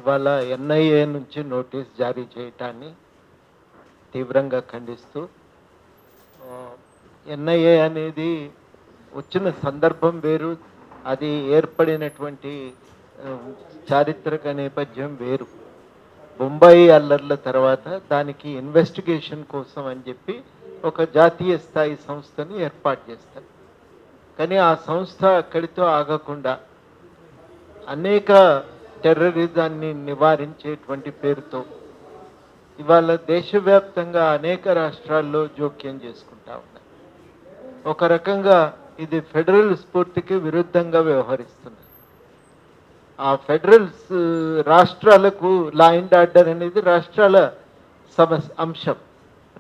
ఇవాళ ఎన్ఐఏ నుంచి నోటీస్ జారీ చేయటాన్ని తీవ్రంగా ఖండిస్తూ ఎన్ఐఏ అనేది వచ్చిన సందర్భం వేరు, అది ఏర్పడినటువంటి చారిత్రక నేపథ్యం వేరు. బొంబాయి అల్లర్ల తర్వాత దానికి ఇన్వెస్టిగేషన్ కోసం అని చెప్పి ఒక జాతీయ స్థాయి సంస్థను ఏర్పాటు చేస్తారు. కానీ ఆ సంస్థ అక్కడితో ఆగకుండా అనేక టెర్రరిజాన్ని నివారించేటువంటి పేరుతో ఇవాళ దేశవ్యాప్తంగా అనేక రాష్ట్రాల్లో జోక్యం చేసుకుంటా ఉన్నాయి. ఒక రకంగా ఇది ఫెడరల్ స్ఫూర్తికి విరుద్ధంగా వ్యవహరిస్తుంది. ఆ ఫెడరల్స్ రాష్ట్రాలకు లా అండ్ ఆర్డర్ అనేది రాష్ట్రాల అంశం,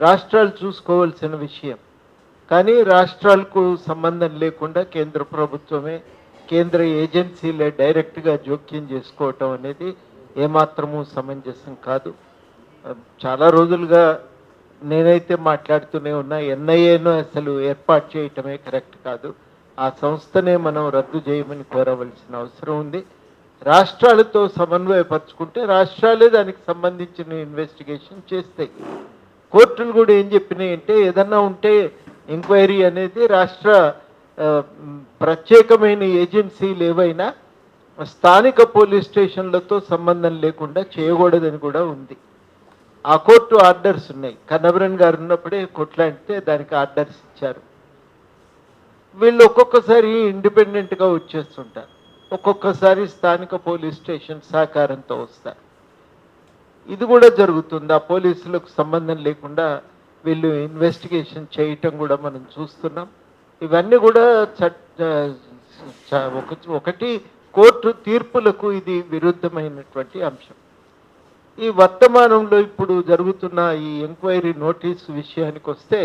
రాష్ట్రాలు చూసుకోవాల్సిన విషయం. కానీ రాష్ట్రాలకు సంబంధం లేకుండా కేంద్ర ప్రభుత్వమే, కేంద్ర ఏజెన్సీలే డైరెక్ట్గా జోక్యం చేసుకోవటం అనేది ఏమాత్రము సమంజసం కాదు. చాలా రోజులుగా నేనైతే మాట్లాడుతూనే ఉన్నా, ఎన్ఐఏను అసలు ఏర్పాటు చేయటమే కరెక్ట్ కాదు. ఆ సంస్థనే మనం రద్దు చేయమని కోరవలసిన అవసరం ఉంది. రాష్ట్రాలతో సమన్వయపరుచుకుంటే రాష్ట్రాలే దానికి సంబంధించిన ఇన్వెస్టిగేషన్ చేస్తాయి. కోర్టులు కూడా ఏం చెప్పినాయి అంటే, ఏదన్నా ఉంటే ఎంక్వైరీ అనేది రాష్ట్ర ప్రత్యేకమైన ఏజెన్సీలు ఏవైనా స్థానిక పోలీస్ స్టేషన్లతో సంబంధం లేకుండా చేయకూడదని కూడా ఉంది. ఆ కోర్టు ఆర్డర్స్ ఉన్నాయి. కన్నబరన్ గారు ఉన్నప్పుడే కొట్లాడితే దానికి ఆర్డర్స్ ఇచ్చారు. వీళ్ళు ఒక్కొక్కసారి ఇండిపెండెంట్గా వచ్చేస్తుంటారు, ఒక్కొక్కసారి స్థానిక పోలీస్ స్టేషన్ సహకారంతో వస్తారు. ఇది కూడా జరుగుతుంది. ఆ పోలీసులకు సంబంధం లేకుండా వీళ్ళు ఇన్వెస్టిగేషన్ చేయటం కూడా మనం చూస్తున్నాం. ఇవన్నీ కూడా ఒకటి కోర్టు తీర్పులకు ఇది విరుద్ధమైనటువంటి అంశం. ఈ వర్తమానంలో ఇప్పుడు జరుగుతున్న ఈ ఎంక్వైరీ నోటీసు విషయానికి వస్తే,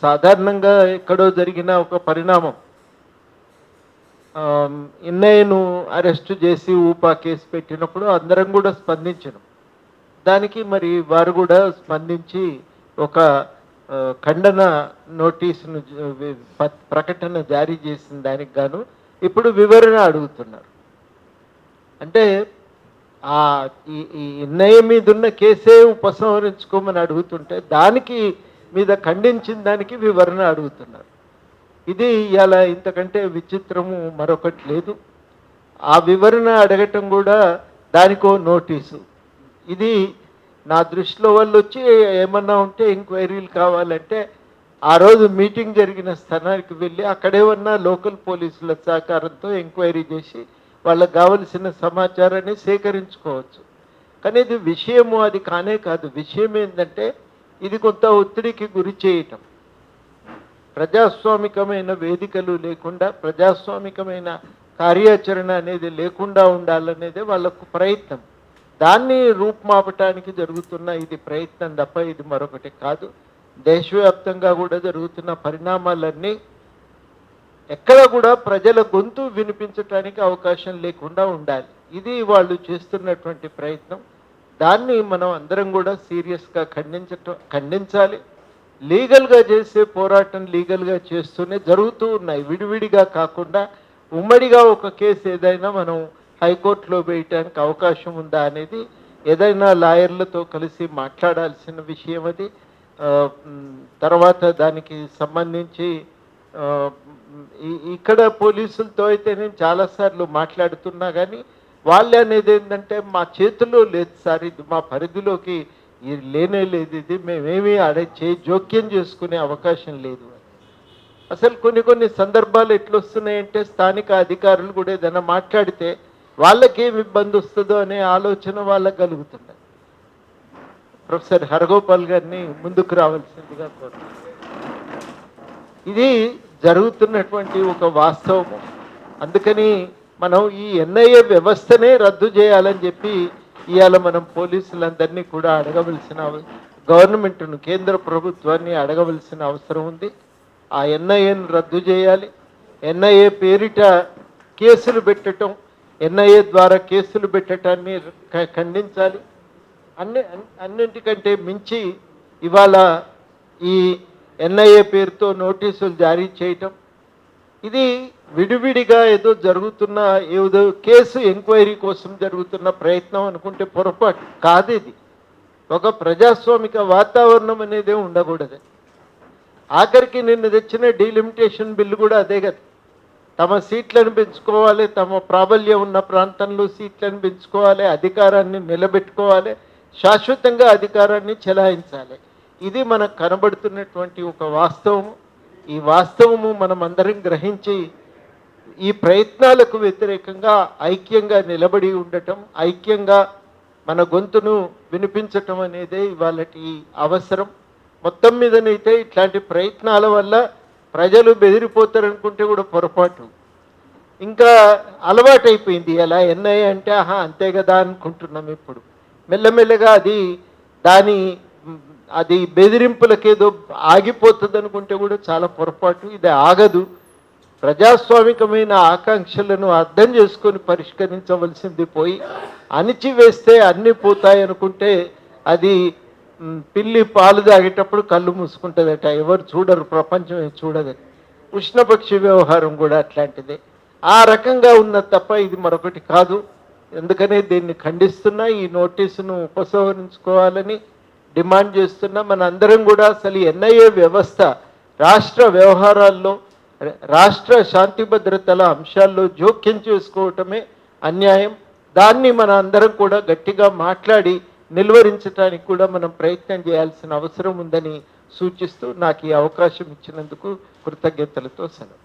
సాధారణంగా ఎక్కడో జరిగిన ఒక పరిణామం, ఎన్ఐఏను అరెస్టు చేసి ఊపా కేసు పెట్టినప్పుడు అందరం కూడా స్పందించడం, దానికి మరి వారు కూడా స్పందించి ఒక ఖండన నోటీసును ప్రకటన జారీ చేసిన దానికి గాను ఇప్పుడు వివరణ అడుగుతున్నారు. అంటే ఈ ఎన్ఐఏ మీద ఉన్న కేసే ఉపసంహరించుకోమని అడుగుతుంటే దానికి మీద ఖండించిన దానికి వివరణ అడుగుతున్నారు. ఇది ఇలా ఇంతకంటే విచిత్రము మరొకటి లేదు. ఆ వివరణ అడగటం కూడా దానికో నోటీసు. ఇది నా దృష్టిలో వాళ్ళు వచ్చి ఏమన్నా ఉంటే ఎంక్వైరీలు కావాలంటే ఆ రోజు మీటింగ్ జరిగిన స్థానానికి వెళ్ళి అక్కడేమన్నా లోకల్ పోలీసుల సహకారంతో ఎంక్వైరీ చేసి వాళ్ళకు కావలసిన సమాచారాన్ని సేకరించుకోవచ్చు. కానీ ఇది విషయము అది కానే కాదు. విషయం ఏంటంటే, ఇది కొంత ఒత్తిడికి గురి చేయటం, ప్రజాస్వామికమైన వేదికలు లేకుండా, ప్రజాస్వామికమైన కార్యాచరణ అనేది లేకుండా ఉండాలనేదే వాళ్ళకు ప్రయత్నం. దాన్ని రూపుమాపటానికి జరుగుతున్న ఇది ప్రయత్నం తప్ప ఇది మరొకటి కాదు. దేశవ్యాప్తంగా కూడా జరుగుతున్న పరిణామాలన్నీ ఎక్కడ కూడా ప్రజల గొంతు వినిపించడానికి అవకాశం లేకుండా ఉండాలి. ఇది వాళ్ళు చేస్తున్నటువంటి ప్రయత్నం. దాన్ని మనం అందరం కూడా సీరియస్గా ఖండించాలి. లీగల్గా చేసే పోరాటం లీగల్గా చేస్తూనే జరుగుతూ ఉన్నాయి, విడివిడిగా కాకుండా. ఉమ్మడిగా ఒక కేసు ఏదైనా మనం హైకోర్టులో వేయటానికి అవకాశం ఉందా అనేది ఏదైనా లాయర్లతో కలిసి మాట్లాడాల్సిన విషయం అది. తర్వాత దానికి సంబంధించి ఇక్కడ పోలీసులతో అయితే నేను చాలాసార్లు మాట్లాడుతున్నా, కానీ వాళ్ళు అనేది ఏంటంటే, మా చేతిలో లేదు సార్, ఇది మా పరిధిలోకి లేనే లేదు, ఇది మేమేమీ జోక్యం చేసుకునే అవకాశం లేదు. అసలు కొన్ని సందర్భాలు ఎట్లొస్తున్నాయంటే, స్థానిక అధికారులు కూడా ఏదైనా మాట్లాడితే వాళ్ళకేం ఇబ్బంది వస్తుందో అనే ఆలోచన వాళ్ళకు కలుగుతుంది. ప్రొఫెసర్ హరగోపాల్ గారిని ముందుకు రావాల్సిందిగా కోరుతున్నాను. ఇది జరుగుతున్నటువంటి ఒక వాస్తవము. అందుకని మనం ఈ ఎన్ఐఏ వ్యవస్థనే రద్దు చేయాలని చెప్పి ఇవాళ మనం పోలీసులందరినీ కూడా అడగవలసిన, గవర్నమెంట్ను, కేంద్ర ప్రభుత్వాన్ని అడగవలసిన అవసరం ఉంది. ఆ ఎన్ఐఏను రద్దు చేయాలి. ఎన్ఐఏ పేరిట కేసులు పెట్టడం, ఎన్ఐఏ ద్వారా కేసులు పెట్టడాన్ని ఖండించాలి. అన్నింటికంటే మించి ఇవాళ ఈ ఎన్ఐఏ పేరుతో నోటీసులు జారీ చేయటం, ఇది విడివిడిగా ఏదో జరుగుతున్న ఏదో కేసు ఎంక్వైరీ కోసం జరుగుతున్న ప్రయత్నం అనుకుంటే పొరపాటు కాదు. ఇది ఒక ప్రజాస్వామిక వాతావరణం అనేదే ఉండకూడదు. ఆఖరికి నిన్న తెచ్చిన డీలిమిటేషన్ బిల్లు కూడా అదే కదా. తమ సీట్లను పెంచుకోవాలి, తమ ప్రాబల్యం ఉన్న ప్రాంతంలో సీట్లను పెంచుకోవాలి, అధికారాన్ని నిలబెట్టుకోవాలి, శాశ్వతంగా అధికారాన్ని చెలాయించాలి. ఇది మనకు కనబడుతున్నటువంటి ఒక వాస్తవము. ఈ వాస్తవము మనం అందరం గ్రహించి ఈ ప్రయత్నాలకు వ్యతిరేకంగా ఐక్యంగా నిలబడి ఉండటం, ఐక్యంగా మన గొంతును వినిపించటం అనేదే ఇవాళటి అవసరం. మొత్తం మీదనైతే ఇట్లాంటి ప్రయత్నాల వల్ల ప్రజలు బెదిరిపోతారనుకుంటే కూడా పొరపాటు. ఇంకా అలవాటైపోయింది. ఎలా ఎన్ఐ అంటే అంతే కదా అనుకుంటున్నాం. ఇప్పుడు మెల్లమెల్లగా అది బెదిరింపులకేదో ఆగిపోతుంది అనుకుంటే కూడా చాలా పొరపాటు. ఇది ఆగదు. ప్రజాస్వామికమైన ఆకాంక్షలను అర్థం చేసుకొని పరిష్కరించవలసింది పోయి అణిచివేస్తే అన్నీ పోతాయి అనుకుంటే అది పిల్లి పాలు తాగేటప్పుడు కళ్ళు మూసుకుంటుందట. ఎవరు చూడరు, ప్రపంచం చూడదు. ఉష్ణపక్షి వ్యవహారం కూడా అట్లాంటిదే. ఆ రకంగా ఉన్న తప్ప ఇది మరొకటి కాదు. ఎందుకనే దీన్ని ఖండిస్తున్నా, ఈ నోటీసును ఉపసంహరించుకోవాలని డిమాండ్ చేస్తున్నా. మన అందరం కూడా అసలు ఎన్ఐఏ వ్యవస్థ రాష్ట్ర వ్యవహారాల్లో, రాష్ట్ర శాంతి భద్రతల అంశాల్లో జోక్యం చేసుకోవటమే అన్యాయం. దాన్ని మన అందరం కూడా గట్టిగా మాట్లాడి నిలువరించడానికి కూడా మనం ప్రయత్నం చేయాల్సిన అవసరం ఉందని సూచిస్తూ నాకు ఈ అవకాశం ఇచ్చినందుకు కృతజ్ఞతలతో సెలవు.